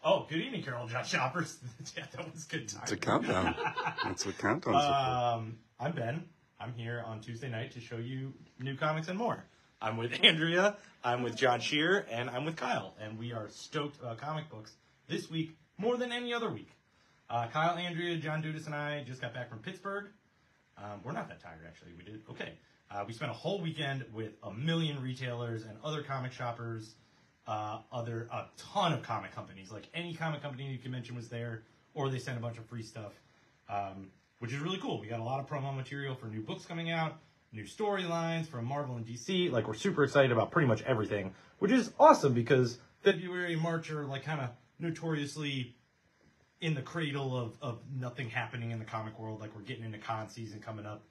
Oh, good evening, Carol John shoppers. Yeah, that was good time. It's a countdown. That's what countdowns are for. I'm Ben. I'm here on Tuesday night to show you new comics and more. I'm with Andrea, I'm with John Shear, and I'm with Kyle. And we are stoked about comic books this week more than any other week. Kyle, Andrea, John Dudas, and I just got back from Pittsburgh. We're not that tired, actually. We did okay. We spent a whole weekend with a million retailers and other comic shoppers. A ton of comic companies, like any comic company you can mention was there, or they sent a bunch of free stuff, which is really cool. We got a lot of promo material for new books coming out, new storylines from Marvel and DC. Like, we're super excited about pretty much everything, which is awesome because February and March are like kind of notoriously in the cradle of nothing happening in the comic world. Like, we're getting into con season coming up.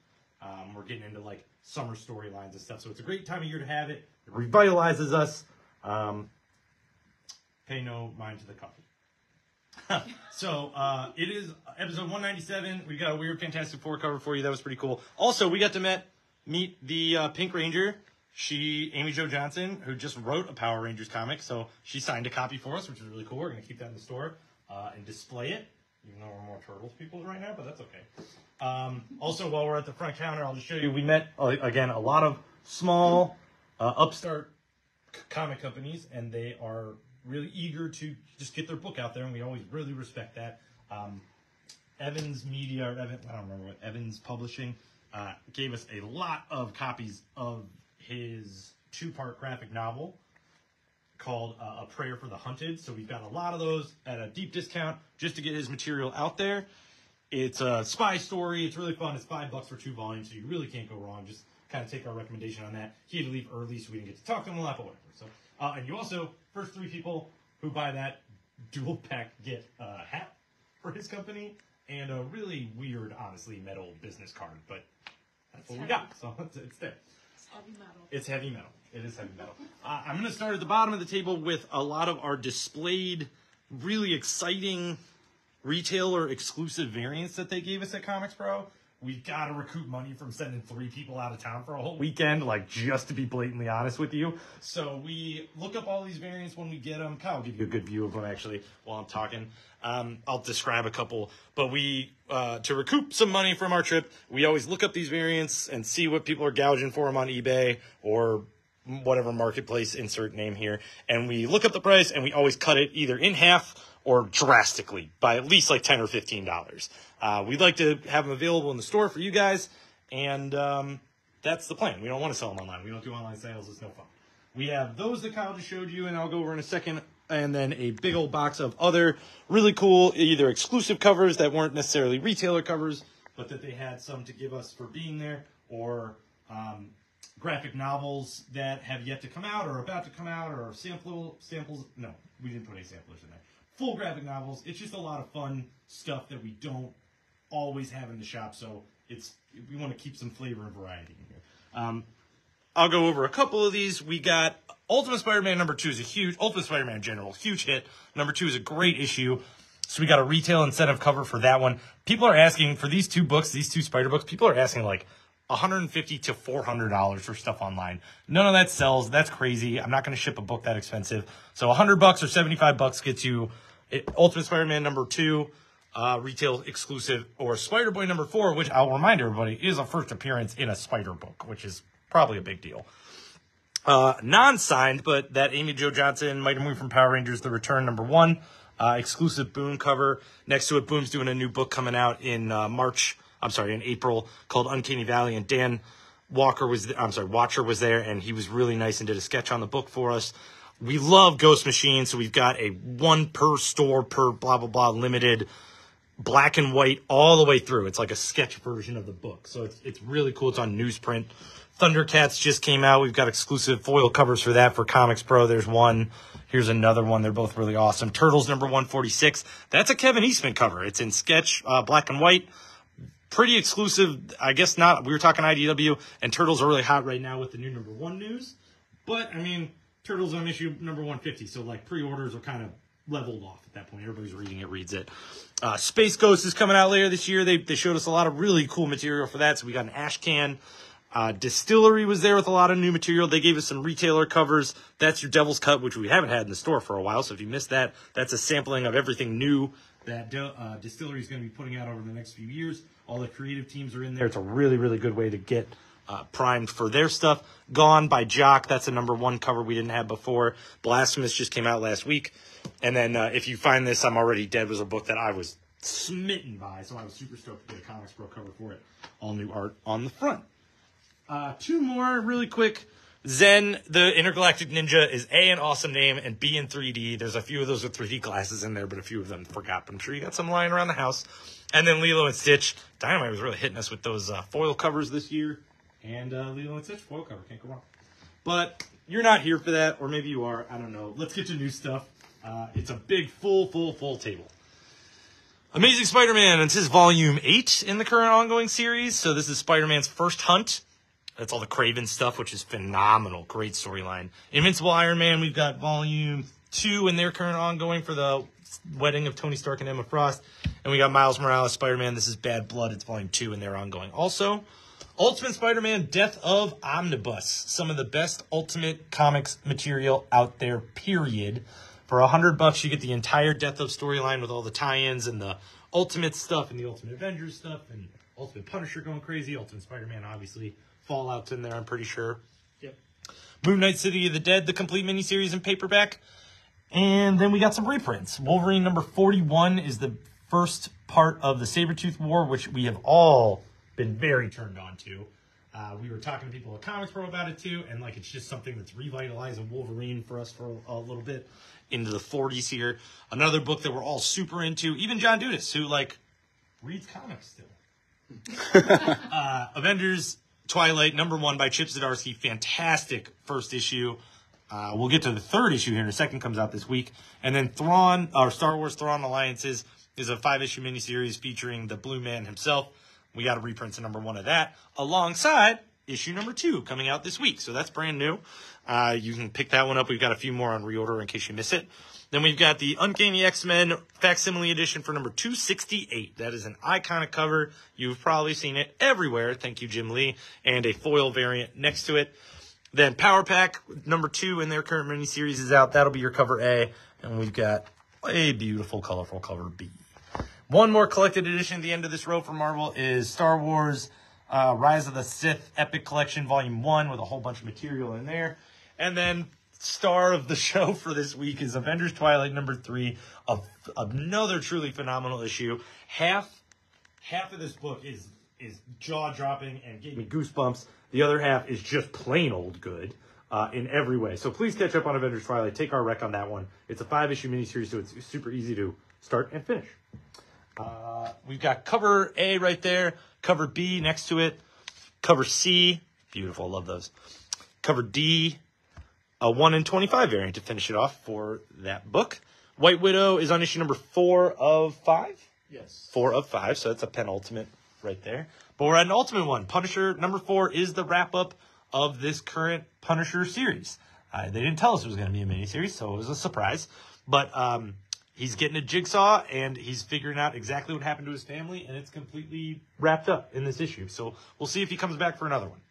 We're getting into like summer storylines and stuff. So it's a great time of year to have it. It revitalizes us. Pay no mind to the coffee. So it is episode 197. We got a weird Fantastic Four cover for you. That was pretty cool. Also, we got to meet the Pink Ranger. Amy Jo Johnson, who just wrote a Power Rangers comic. So she signed a copy for us, which is really cool. We're going to keep that in the store and display it, even though we're more Turtles people right now, but that's okay. Also, while we're at the front counter, I'll just show you, we met, again, a lot of small upstart comic companies, and they are really eager to just get their book out there, and we always really respect that. Evans Media, or I don't remember what, Evans Publishing, gave us a lot of copies of his 2-part graphic novel called A Prayer for the Hunted. So we've got a lot of those at a deep discount just to get his material out there. It's a spy story. It's really fun. It's $5 for 2 volumes, so you really can't go wrong. Just kind of take our recommendation on that. He had to leave early, so we didn't get to talk to him a lot, but whatever. So, and you also, first 3 people who buy that dual pack get a hat for his company and a really weird, honestly, metal business card. But that's what we got. So it's there. It's heavy metal. It's heavy metal. It is heavy metal. I'm going to start at the bottom of the table with a lot of our displayed, really exciting retailer exclusive variants that they gave us at ComicsPro. We've got to recoup money from sending 3 people out of town for a whole weekend, like, just to be blatantly honest with you. So we look up all these variants when we get them. Kyle will give you a good view of them, actually, while I'm talking. I'll describe a couple. But we, to recoup some money from our trip, we always look up these variants and see what people are gouging for them on eBay or whatever marketplace, insert name here. And we look up the price, and we always cut it either in half or drastically by at least like $10 or $15. We'd like to have them available in the store for you guys, and that's the plan. We don't want to sell them online. We don't do online sales. It's no fun. We have those that Kyle just showed you, and I'll go over in a second, and then a big old box of other really cool, either exclusive covers that weren't necessarily retailer covers, but that they had some to give us for being there, or graphic novels that have yet to come out or about to come out, or samples. No, we didn't put any samplers in there. Full graphic novels. It's just a lot of fun stuff that we don't always have in the shop, so we want to keep some flavor and variety in here. I'll go over a couple of these. We got Ultimate Spider-Man number 2 is a huge, Ultimate Spider-Man in general, huge hit. Number 2 is a great issue. So we got a retail incentive cover for that one. People are asking for these 2 books, these 2 Spider books, people are asking like $150 to $400 for stuff online. None of that sells. That's crazy. I'm not going to ship a book that expensive. So $100 or $75 gets you Ultimate Spider-Man number 2, retail exclusive, or Spider-Boy number 4, which I'll remind everybody is a first appearance in a Spider book, which is probably a big deal. Non-signed, but that Amy Jo Johnson, Mighty Moon from Power Rangers, The Return number 1, exclusive Boom cover. Next to it, Boom's doing a new book coming out in April called Uncanny Valley, and Dan Watcher was there, and he was really nice and did a sketch on the book for us. We love Ghost Machine, so we've got a 1 per store per blah, blah, blah limited black and white all the way through. It's like a sketch version of the book. So it's really cool. It's on newsprint. Thundercats just came out. We've got exclusive foil covers for that for ComicsPro. There's one. Here's another one. They're both really awesome. Turtles number 146. That's a Kevin Eastman cover. It's in sketch, black and white. Pretty exclusive. I guess not. We were talking IDW, and Turtles are really hot right now with the new number 1 news. But, I mean, Turtles on issue number 150, so like pre-orders are kind of leveled off at that point. Everybody's reading it, reads it. Space Ghost is coming out later this year. They showed us a lot of really cool material for that. So we got an ash can Distillery was there with a lot of new material. They gave us some retailer covers. That's your Devil's Cut, which we haven't had in the store for a while. So if you missed that, that's a sampling of everything new that Distillery is going to be putting out over the next few years. All the creative teams are in there. It's a really, really good way to get primed for their stuff. Gone by Jock. That's a #1 cover we didn't have before. Blasphemous just came out last week. And then if you find this, I'm Already Dead was a book that I was smitten by. So I was super stoked to get a ComicsPro cover for it. All new art on the front. 2 more really quick. Zen, the Intergalactic Ninja, is A, an awesome name, and B, in 3D. There's a few of those with 3D glasses in there, but a few of them forgot. But I'm sure you got some lying around the house. And then Lilo and Stitch. Dynamite was really hitting us with those foil covers this year. And Lilo and Stitch foil cover. Can't go wrong. But you're not here for that, or maybe you are. I don't know. Let's get to new stuff. It's a big, full table. Amazing Spider-Man. This is volume 8 in the current ongoing series. So this is Spider-Man's first hunt. That's all the Kraven stuff, which is phenomenal. Great storyline. Invincible Iron Man, we've got volume 2 in their current ongoing for the wedding of Tony Stark and Emma Frost. And we got Miles Morales, Spider-Man. This is Bad Blood. It's volume 2 in their ongoing. Also, Ultimate Spider-Man, Death of Omnibus. Some of the best Ultimate Comics material out there, period. For $100, you get the entire Death of storyline with all the tie-ins and the Ultimate stuff and the Ultimate Avengers stuff and Ultimate Punisher going crazy. Ultimate Spider-Man, obviously. Fallout's in there, I'm pretty sure. Yep. Moon Knight City of the Dead, the complete miniseries in paperback. And then we got some reprints. Wolverine #41 is the first part of the Sabretooth War, which we have all been very turned on to. We were talking to people at ComicsPro about it too, and like it's just something that's revitalizing Wolverine for us for a little bit into the 40s here. Another book that we're all super into, even John Dudas, who like reads comics still. Avengers Twilight, #1 by Chip Zdarsky. Fantastic first issue. We'll get to the 3rd issue here in a second. Comes out this week. And then Thrawn, or Star Wars Thrawn Alliances, is a 5-issue miniseries featuring the Blue Man himself. We got a reprint to #1 of that, alongside issue #2 coming out this week. So that's brand new. You can pick that one up. We've got a few more on reorder in case you miss it. Then we've got the Uncanny X-Men Facsimile Edition for #268. That is an iconic cover. You've probably seen it everywhere. Thank you, Jim Lee. And a foil variant next to it. Then Power Pack #2 in their current miniseries is out. That'll be your cover A. And we've got a beautiful, colorful cover B. One more collected edition at the end of this row for Marvel is Star Wars Rise of the Sith Epic Collection Volume 1 with a whole bunch of material in there. And then star of the show for this week is Avengers Twilight #3, another truly phenomenal issue. Half of this book is jaw-dropping and gave me goosebumps. The other half is just plain old good in every way. So please catch up on Avengers Twilight. Take our rec on that one. It's a 5-issue miniseries, so it's super easy to start and finish. We've got cover A right there, cover B next to it, cover C, beautiful, love those. Cover D, a 1 in 25 variant to finish it off for that book. White Widow is on issue #4 of 5? Yes. 4 of 5, so that's a penultimate right there. But we're at an ultimate one. Punisher #4 is the wrap-up of this current Punisher series. They didn't tell us it was going to be a miniseries, so it was a surprise. But he's getting a jigsaw, and he's figuring out exactly what happened to his family, and it's completely wrapped up in this issue. So we'll see if he comes back for another one.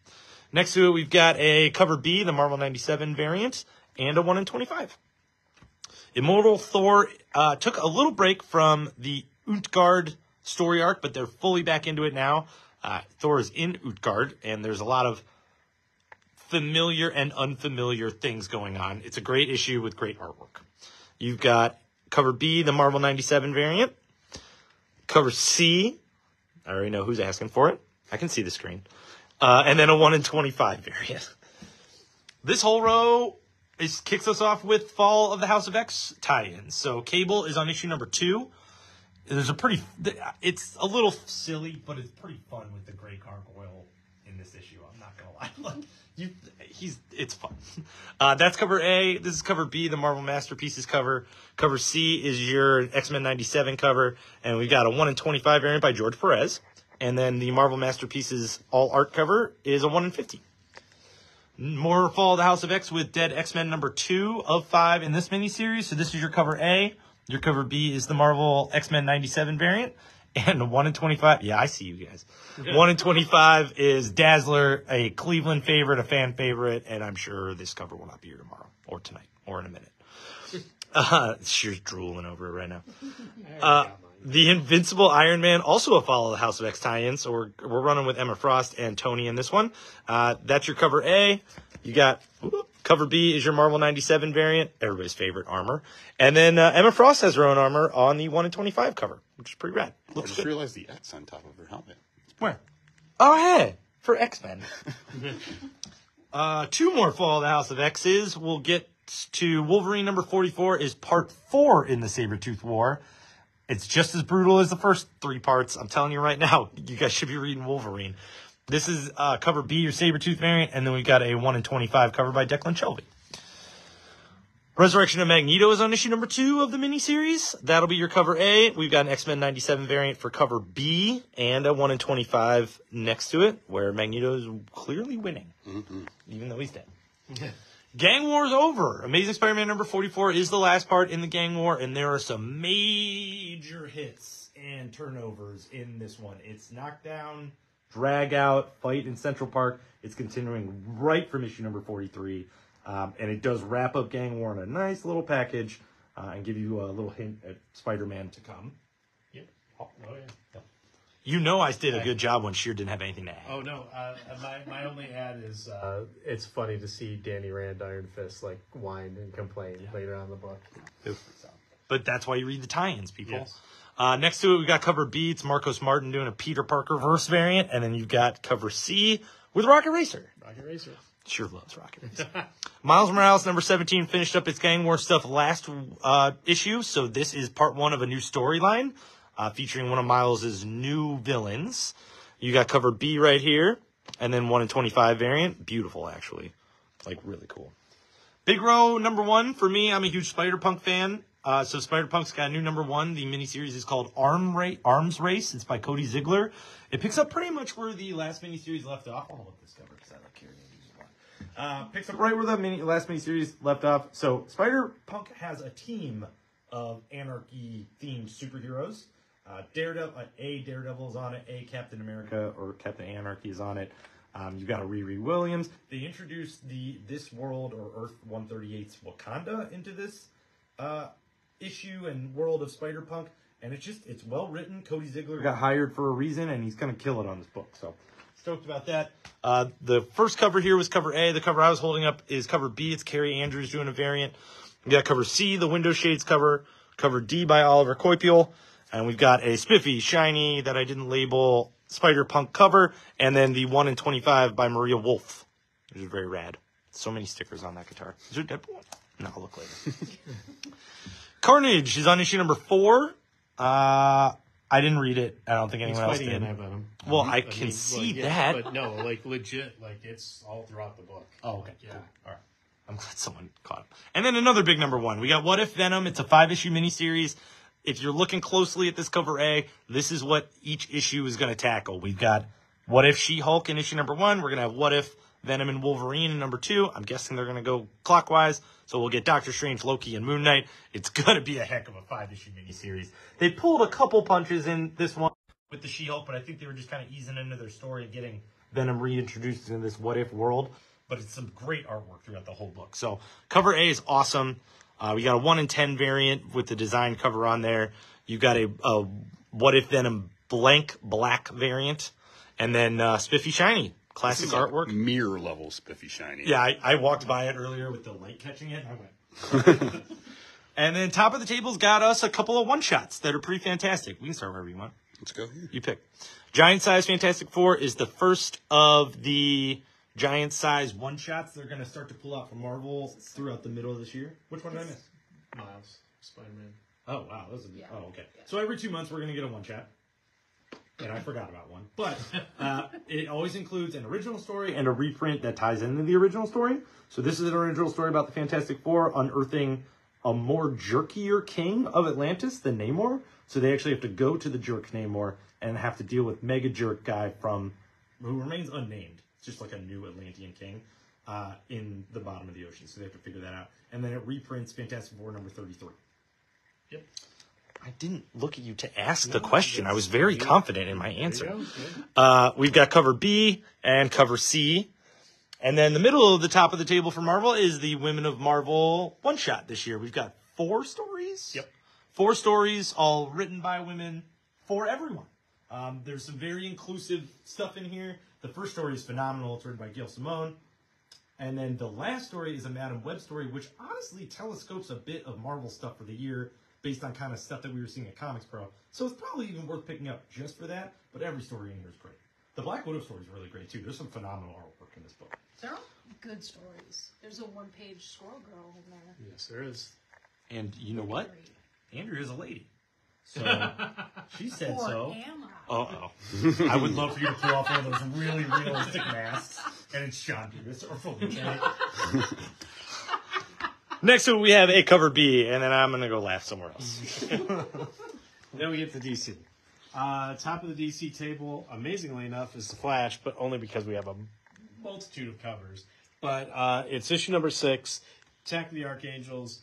Next to it, we've got a cover B, the Marvel 97 variant, and a 1 in 25. Immortal Thor took a little break from the Utgard story arc, but they're fully back into it now. Thor is in Utgard, and there's a lot of familiar and unfamiliar things going on. It's a great issue with great artwork. You've got cover B, the Marvel 97 variant. Cover C, I already know who's asking for it. I can see the screen. And then a 1 in 25 variant. This whole row kicks us off with Fall of the House of X tie-ins. So Cable is on issue #2. There's it's a little silly, but it's pretty fun with the gray gargoyle in this issue. I'm not gonna lie. It's fun. That's cover A. This is cover B, the Marvel Masterpieces cover. Cover C is your X-Men 97 cover. And we've got a 1 in 25 variant by George Perez. And then the Marvel Masterpieces all art cover is a 1 in 50. More Fall of the House of X with Dead X-Men #2 of 5 in this miniseries. So this is your cover A. Your cover B is the Marvel X-Men 97 variant. And 1 in 25, yeah, I see you guys. 1 in 25 is Dazzler, a Cleveland favorite, a fan favorite, and I'm sure this cover will not be here tomorrow or tonight or in a minute. She's drooling over it right now. The Invincible Iron Man, also a follow the House of X tie-in, so we're running with Emma Frost and Tony in this one. That's your cover A. You got cover B is your Marvel 97 variant, everybody's favorite armor. And then Emma Frost has her own armor on the 1 in 25 cover, which is pretty rad. I just realized the X on top of her helmet. Where? Oh, hey, for X-Men. 2 more Fall of the House of X's. We'll get to Wolverine number 44 is part 4 in the Sabretooth War. It's just as brutal as the first 3 parts. I'm telling you right now, you guys should be reading Wolverine. This is cover B, your Sabretooth variant, and then we got a 1 in 25 cover by Declan Shelby. Resurrection of Magneto is on issue number 2 of the miniseries. That'll be your cover A. We've got an X-Men 97 variant for cover B and a 1 in 25 next to it, where Magneto is clearly winning, even though he's dead. Gang War is over. Amazing Spider-Man number 44 is the last part in the Gang War, and there are some major hits and turnovers in this one. It's knockdown, drag out, fight in Central Park. It's continuing right from issue number 43. And it does wrap up Gang War in a nice little package and give you a little hint at Spider-Man to come. Yep. Oh, yeah. You know I did a good job when Sheer didn't have anything to add. Oh, no. My only ad is it's funny to see Danny Rand Iron Fist like whine and complain later on in the book. But that's why you read the tie-ins, people. Yes. Next to it, we got cover B. It's Marcos Martin doing a Peter Parker verse variant. And then you've got cover C with Rocket Racer. Rocket Racer. Sure loves Rocket Racer. Miles Morales, number 17, finished up its Gang War stuff last issue. So this is part 1 of a new storyline featuring one of Miles' new villains. You got cover B right here. And then 1 in 25 variant. Beautiful, actually. Like, really cool. Big Row, number 1. For me, I'm a huge Spider-Punk fan. So Spider-Punk's got a new number 1. The miniseries is called Arms Race. It's by Cody Ziegler. It picks up pretty much where the last miniseries left off. I'll look this cover because I like carrying these one. Picks up right where the last miniseries left off. So Spider-Punk has a team of anarchy-themed superheroes. Daredevil is on it. Captain America or Captain Anarchy is on it. You've got a Riri Williams. They introduced this world or Earth 138's Wakanda into this issue and world of Spider-Punk, and it's well written. Cody Ziegler got hired for a reason, and he's gonna kill it on this book. So stoked about that. The first cover here was cover A. The cover I was holding up is cover B. It's Carrie Andrews doing a variant. We got cover C, the Window Shades cover. Cover D by Oliver Coipel. And we've got a spiffy, shiny, that I didn't label, Spider-Punk cover. And then the 1 in 25 by Maria Wolf, which is very rad. So many stickers on that guitar. Is there Deadpool? No, I'll look later. Carnage is on issue number 4. I didn't read it. I don't think anyone else did. Well, I can see that. But no, like legit, like it's all throughout the book. Oh, okay. Yeah. Cool. All right. I'm glad someone caught him. And then another big number 1. We got What If Venom. It's a 5-issue miniseries. If you're looking closely at this cover A, this is what each issue is going to tackle. We've got What If She-Hulk in issue number 1. We're going to have What If Venom and Wolverine in number 2. I'm guessing they're going to go clockwise. So we'll get Doctor Strange, Loki, and Moon Knight. It's going to be a heck of a 5-issue miniseries. They pulled a couple punches in this one with the She-Hulk, but I think they were just kind of easing into their story of getting Venom reintroduced in this What If world. But it's some great artwork throughout the whole book. So cover A is awesome. We got a 1 in 10 variant with the design cover on there. You got a What If Venom blank black variant. And then Spiffy Shiny. Classic artwork. Mirror level Spiffy Shiny. Yeah, I walked by it earlier with the light catching it. I went. And then top of the table's got us a couple of one-shots that are pretty fantastic. We can start wherever you want. Let's go here. You pick. Giant Size Fantastic Four is the first of the giant size one-shots they're going to start to pull out from Marvel throughout the middle of this year. Which one did I miss? Miles, Spider-Man. Oh, wow. Oh, okay. So every 2 months we're going to get a one-shot. And I forgot about one. But it always includes an original story and a reprint that ties into the original story. So this is an original story about the Fantastic Four unearthing a more jerkier king of Atlantis than Namor. So they actually have to go to the jerk Namor and have to deal with mega jerk guy who remains unnamed. It's just like a new Atlantean king in the bottom of the ocean. So they have to figure that out. And then it reprints Fantastic Four number 33. Yep. I didn't look at you to ask the question. I was very confident in my answer. There you go. We've got cover B and cover C. And then the middle of the top of the table for Marvel is the Women of Marvel one-shot this year. We've got 4 stories. Yep. 4 stories, all written by women for everyone. There's some very inclusive stuff in here. The first story is phenomenal. It's written by Gail Simone. And then the last story is a Madam Web story, which honestly telescopes a bit of Marvel stuff for the year based on kind of stuff that we were seeing at ComicsPro. So it's probably even worth picking up just for that, but every story in here is great. The Black Widow story is really great, too. There's some phenomenal artwork in this book. They're all good stories. There's a one-page Squirrel Girl in there. Yes, there is. And you know what? Andrea is a lady. So she said Or so. am I? Uh-oh. I would love for you to pull off one of those really realistic masks, and it's Sean Davis or Felipe. Next up, we have a cover B, and then I'm going to go laugh somewhere else. Then we get to DC. Top of the DC table, amazingly enough, is The Flash, but only because we have a multitude of covers. But it's issue number 6, Attack of the Archangels.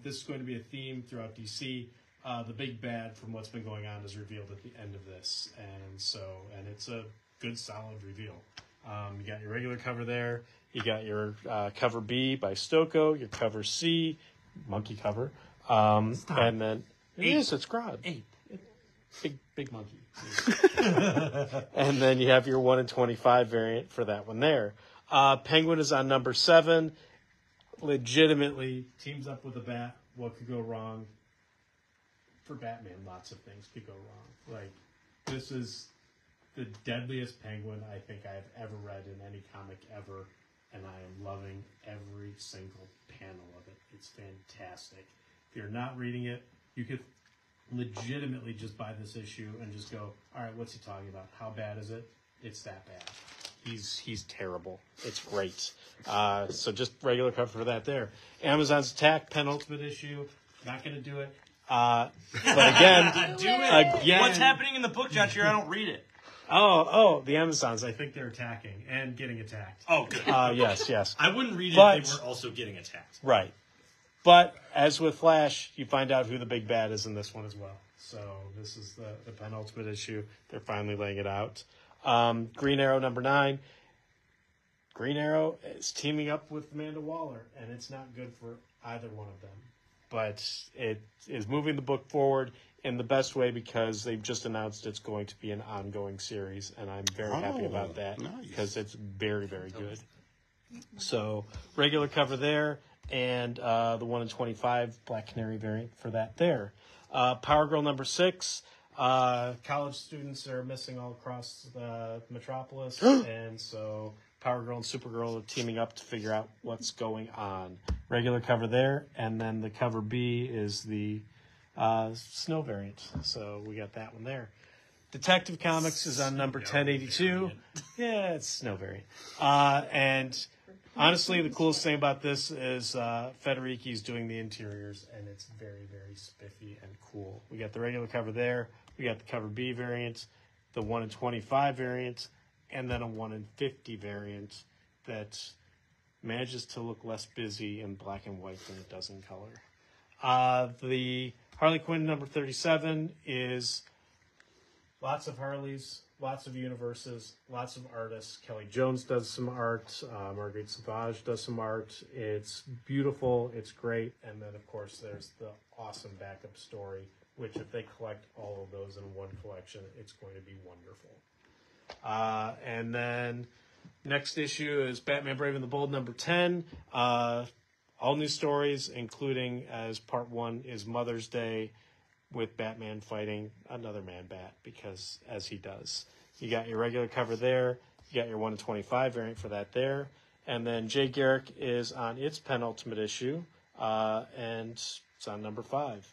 This is going to be a theme throughout DC. The big bad from what's been going on is revealed at the end of this. And it's a good, solid reveal. You got your regular cover there. You got your cover B by Stocco, your cover C, monkey cover. And then it's Grodd. Big monkey. And then you have your 1 in 25 variant for that one there. Penguin is on number 7. Legitimately teams up with a bat. What could go wrong? For Batman, lots of things could go wrong. Like, this is the deadliest Penguin I think I've ever read in any comic ever, and I am loving every single panel of it. It's fantastic. If you're not reading it, you could legitimately just buy this issue and just go, all right, what's he talking about? How bad is it? It's that bad. He's terrible. It's great. So just regular cover for that there. Amazon's Attack, penultimate issue. Not going to do it. But again, again. What's happening in the book, Josh? Here, I don't read it. Oh, the Amazons. I think they're attacking and getting attacked. Oh, good. Yes. I wouldn't read it if they were also getting attacked. Right. But as with Flash, you find out who the big bad is in this one as well. So this is the penultimate issue. They're finally laying it out. Green Arrow number 9. Green Arrow is teaming up with Amanda Waller, and it's not good for either one of them. But it is moving the book forward in the best way because they've just announced it's going to be an ongoing series, and I'm very happy about that because it's very, very good. So regular cover there, and the 1 in 25 Black Canary variant for that there. Power Girl number 6. College students are missing all across the metropolis, and so Power Girl and Supergirl are teaming up to figure out what's going on. Regular cover there, and then the cover B is the Snow variant. So we got that one there. Detective Comics is on number 1082. Yeah, it's Snow variant. And honestly, the coolest thing about this is Federighi's doing the interiors, and it's very, very spiffy and cool. We got the regular cover there. We got the cover B variant, the 1 in 25 variant, and then a 1 in 50 variant that manages to look less busy in black and white than it does in color. The Harley Quinn number 37 is lots of Harleys, lots of universes, lots of artists. Kelly Jones does some art. Marguerite Sauvage does some art. It's beautiful. It's great. And then, of course, there's the awesome backup story, which if they collect all of those in one collection, it's going to be wonderful. And then next issue is Batman Brave and the Bold number 10. All new stories, including as part 1 is Mother's Day with Batman fighting another Man-Bat, because as he does. You got your regular cover there. You got your 1 in 25 variant for that there. And then Jay Garrick is on its penultimate issue, and it's on number 5.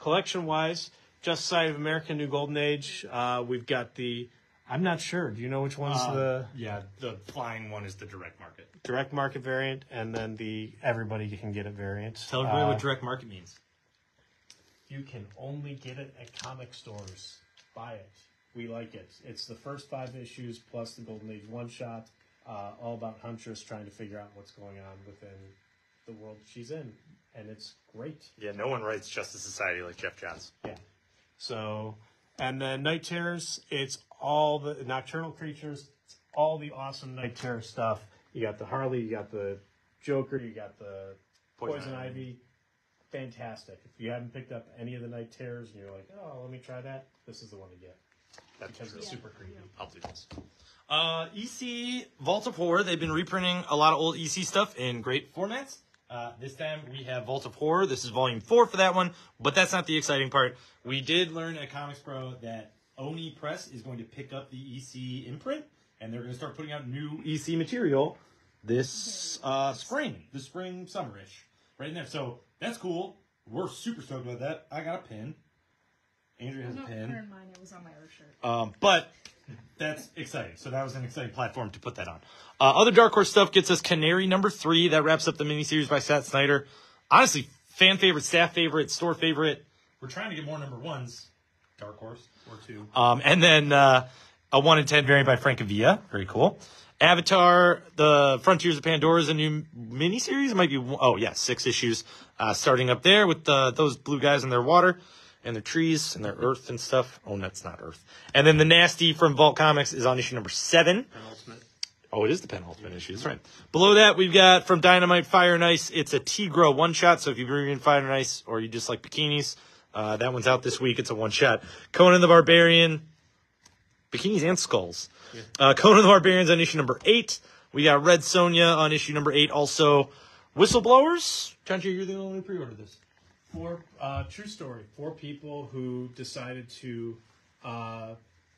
Collection-wise, Justice Society of America, New Golden Age. We've got the... I'm not sure. Do you know which one's the... Yeah, the flying one is the direct market. Direct market variant, and then the everybody can get it variant. Tell everybody what direct market means. You can only get it at comic stores. Buy it. We like it. It's the first 5 issues plus the Golden Age one-shot, all about Huntress trying to figure out what's going on within the world she's in. and it's great. Yeah, no one writes Justice Society like Jeff Johns. Yeah. So, and then Night Terrors, it's all the nocturnal creatures, it's all the awesome Night Terror stuff. You got the Harley, you got the Joker, you got the Poison Ivy. Fantastic. If you haven't picked up any of the Night Terrors and you're like, oh, let me try that, this is the one to get. Because it's super creepy. I'll do this. EC Vault of Horror. They've been reprinting a lot of old EC stuff in great formats. This time we have Vault of Horror. This is volume 4 for that one, but that's not the exciting part. We did learn at ComicsPro that Oni Press is going to pick up the EC imprint, and they're going to start putting out new EC material this spring, summerish, right in there. So that's cool. We're super stoked about that. I got a pin. Andrea has a pin. Mine, it was on my other shirt. But that's exciting. So that was an exciting platform to put that on. Other Dark Horse stuff gets us Canary number 3. That wraps up the miniseries by Scott Snyder. Honestly, fan favorite, staff favorite, store favorite. We're trying to get more number 1s. Dark Horse or 2. And then a 1 in 10 variant by Francavilla. Very cool. Avatar, The Frontiers of Pandora is a new miniseries. It might be, 6 issues starting up there with those blue guys in their water. And their trees and their earth and stuff. Oh, that's not earth. And then the Nasty from Vault Comics is on issue number 7. Penultimate. Oh, it is the penultimate issue. That's right. Below that, we've got from Dynamite, Fire and Ice. It's a Tigro one-shot. So if you've been reading Fire and Ice or you just like bikinis, that one's out this week. It's a one-shot. Conan the Barbarian. Bikinis and skulls. Yeah. Conan the Barbarian's on issue number 8. We got Red Sonja on issue number 8. Also, Whistleblowers. John J., you're the only who pre-ordered this. True story. 4 people who decided to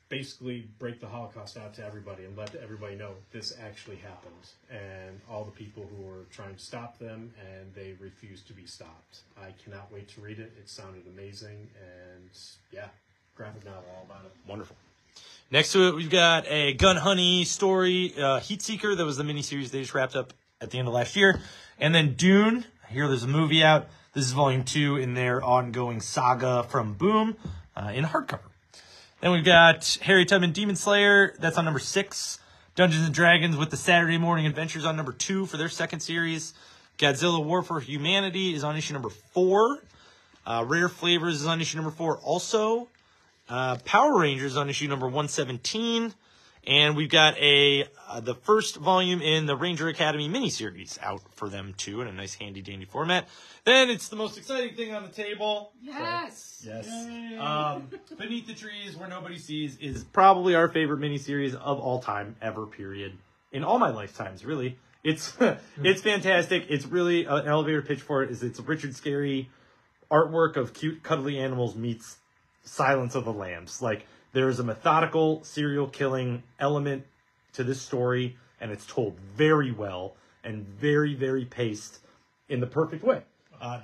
basically break the Holocaust out to everybody and let everybody know this actually happened. And all the people who were trying to stop them, and they refused to be stopped. I cannot wait to read it. It sounded amazing. And, yeah, graphic novel all about it. Wonderful. Next to it, we've got a Gun Honey story, Heatseeker. That was the miniseries they just wrapped up at the end of last year. And then Dune. I hear there's a movie out. This is volume 2 in their ongoing saga from Boom in hardcover. Then we've got Harry Tubman Demon Slayer. That's on number 6. Dungeons and Dragons with the Saturday Morning Adventures on number 2 for their second series. Godzilla War for Humanity is on issue number 4. Rare Flavors is on issue number 4 also. Power Rangers on issue number 117. And we've got the first volume in the Ranger Academy miniseries out for them, too, in a nice, handy-dandy format. Then it's the most exciting thing on the table. Yes! Yes. Beneath the Trees, Where Nobody Sees is probably our favorite miniseries of all time, ever, period. In all my lifetimes, really. It's fantastic. It's really an elevator pitch for it. It's Richard Scarry artwork of cute, cuddly animals meets Silence of the Lambs. Like, there's a methodical serial killing element to this story, and it's told very well and very, very paced in the perfect way.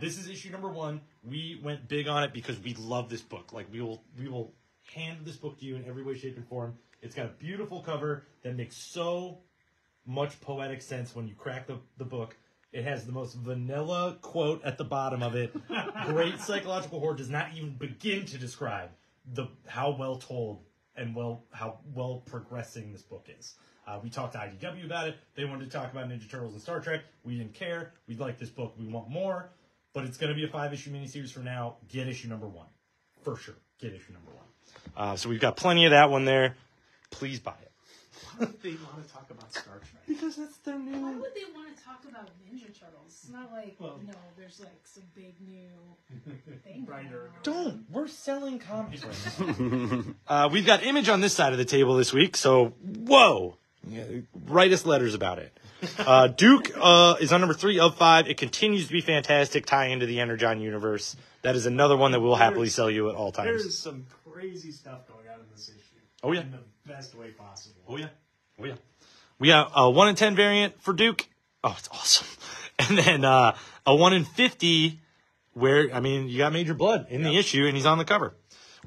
This is issue number 1. We went big on it because we love this book. Like, we will hand this book to you in every way, shape, and form. It's got a beautiful cover that makes so much poetic sense when you crack the book. It has the most vanilla quote at the bottom of it. Great psychological horror does not even begin to describe how well told and how well progressing this book is. We talked to IDW about it. They wanted to talk about Ninja Turtles and Star Trek. We didn't care. We like this book. We want more. But it's going to be a 5-issue miniseries from now. Get issue number 1. For sure. Get issue number 1. So we've got plenty of that one there. Please buy it. Why would they want to talk about Star Trek? Because that's their new... Why would they want to talk about Ninja Turtles? It's not like, there's like some big new thing. Don't. We're selling comics right now. We've got Image on this side of the table this week, so whoa. Yeah, write us letters about it. Duke is on number 3 of 5. It continues to be fantastic, tie into the Energon universe. That is another one that we'll happily sell you at all times. There's some crazy stuff going on in this issue. Oh, yeah. In the best way possible. Oh, yeah. Oh, yeah. We got a 1 in 10 variant for Duke. Oh, it's awesome. And then a 1 in 50 where, you got Major Blood in the issue, and he's on the cover.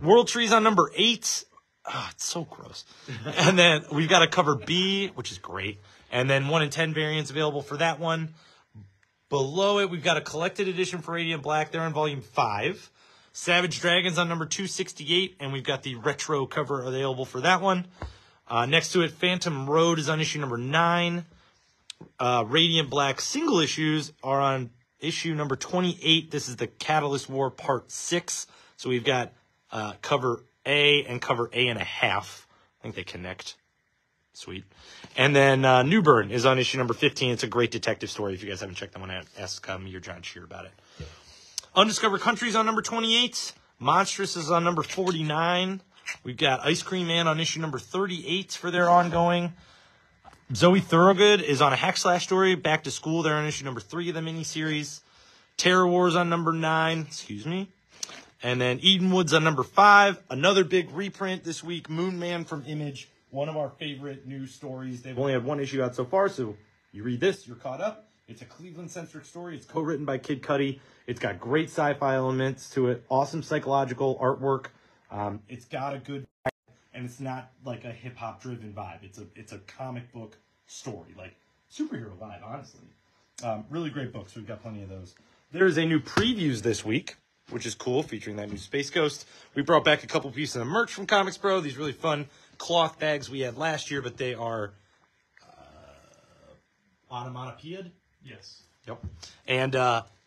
World Tree's on number 8. Oh, it's so gross. And then we've got a cover B, which is great. And then 1 in 10 variants available for that one. Below it, we've got a collected edition for Radiant Black. They're on volume 5. Savage Dragons on number 268, and we've got the retro cover available for that one. Next to it, Phantom Road is on issue number 9. Radiant Black single issues are on issue number 28. This is the Catalyst War Part 6. So we've got cover A and cover A and a half. I think they connect. Sweet. And then New Burn is on issue number 15. It's a great detective story. If you guys haven't checked that one out, ask me or John Shear about it. Undiscovered Countries on number 28. Monstrous is on number 49. We've got Ice Cream Man on issue number 38 for their ongoing. Zoe Thorogood is on a hack slash story. Back to School. They're on issue number 3 of the miniseries. Terror Wars on number 9. Excuse me. And then Eden Woods on number 5. Another big reprint this week. Moon Man from Image. One of our favorite news stories. They've only had one issue out so far, so you read this, you're caught up. It's a Cleveland-centric story. It's co-written by Kid Cudi. It's got great sci-fi elements to it. Awesome psychological artwork. It's got a good vibe, and it's not like a hip-hop driven vibe. It's a comic book story, like superhero vibe, honestly. Really great books. We've got plenty of those. There's a new previews this week, which is cool, featuring that new Space Ghost. We brought back a couple pieces of merch from ComicsPro. These really fun cloth bags we had last year, but they are onomatopoeia'd. Yes. Yep. And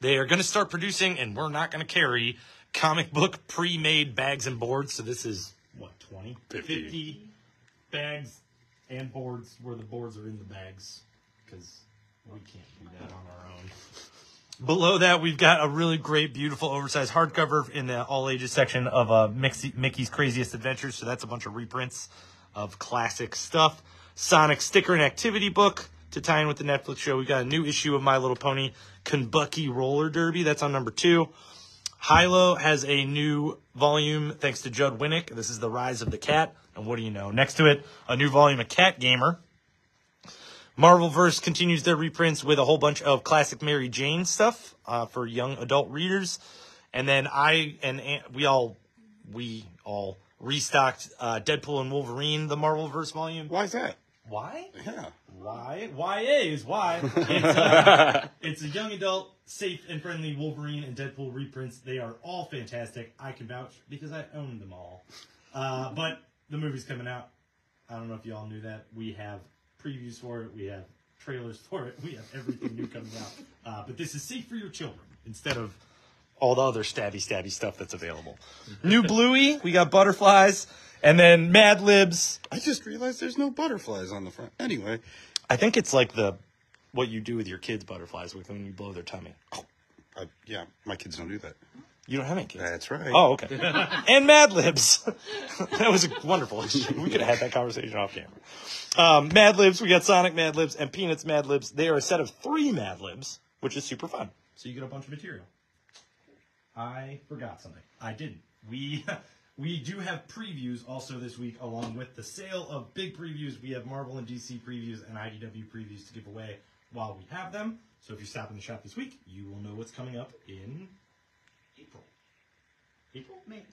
they are going to start producing, and we're not going to carry comic book pre-made bags and boards. So this is, what, 20? 50 bags and boards where the boards are in the bags, because we can't do that on our own. Below that, we've got a really great, beautiful, oversized hardcover in the all-ages section of Mickey's Craziest Adventures. So that's a bunch of reprints of classic stuff. Sonic sticker and activity book to tie in with the Netflix show. We've got a new issue of My Little Pony Kenbucky Roller Derby. That's on number 2. Hilo has a new volume thanks to Judd Winnick. This is The Rise of the Cat. And what do you know? Next to it, a new volume of Cat Gamer. Marvelverse continues their reprints with a whole bunch of classic Mary Jane stuff for young adult readers. And then we all restocked Deadpool and Wolverine, the Marvelverse volume. Why is that? Why? Yeah. Why? YA is why. It's a young adult, safe and friendly Wolverine and Deadpool reprints. They are all fantastic. I can vouch because I own them all. But the movie's coming out. I don't know if you all knew that. We have previews for it. We have trailers for it. We have everything new coming out. But this is safe for your children instead of all the other stabby stuff that's available. New Bluey. We got Butterflies. And then Mad Libs. I just realized there's no butterflies on the front. Anyway. I think it's like what you do with your kids' butterflies when you blow their tummy. Yeah, my kids don't do that. You don't have any kids? That's right. Oh, okay. And Mad Libs. That was a wonderful issue. We could have had that conversation off camera. Mad Libs, we got Sonic Mad Libs and Peanuts Mad Libs. They are a set of 3 Mad Libs, which is super fun. So you get a bunch of material. I forgot something. I didn't. We do have previews also this week, along with the sale of big previews. We have Marvel and DC previews and IDW previews to give away while we have them. So if you stop in the shop this week, you will know what's coming up in April. April? May.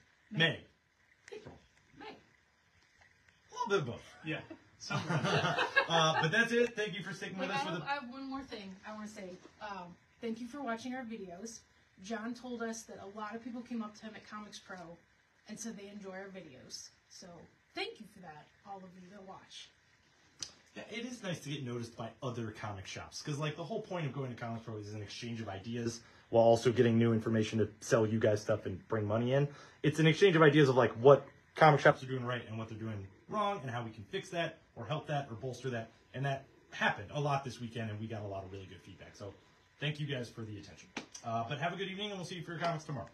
April. May. A little bit of both. Yeah. But that's it. Thank you for sticking with us. I have one more thing I want to say. Thank you for watching our videos. John told us that a lot of people came up to him at ComicsPro and said they enjoy our videos. So thank you for that, all of you that watch. Yeah, it is nice to get noticed by other comic shops, because like the whole point of going to ComicsPro is an exchange of ideas while also getting new information to sell you guys stuff and bring money in. It's an exchange of ideas of like what comic shops are doing right and what they're doing wrong and how we can fix that or help that or bolster that. And that happened a lot this weekend, and we got a lot of really good feedback. So thank you guys for the attention. But have a good evening, and we'll see you for your comics tomorrow.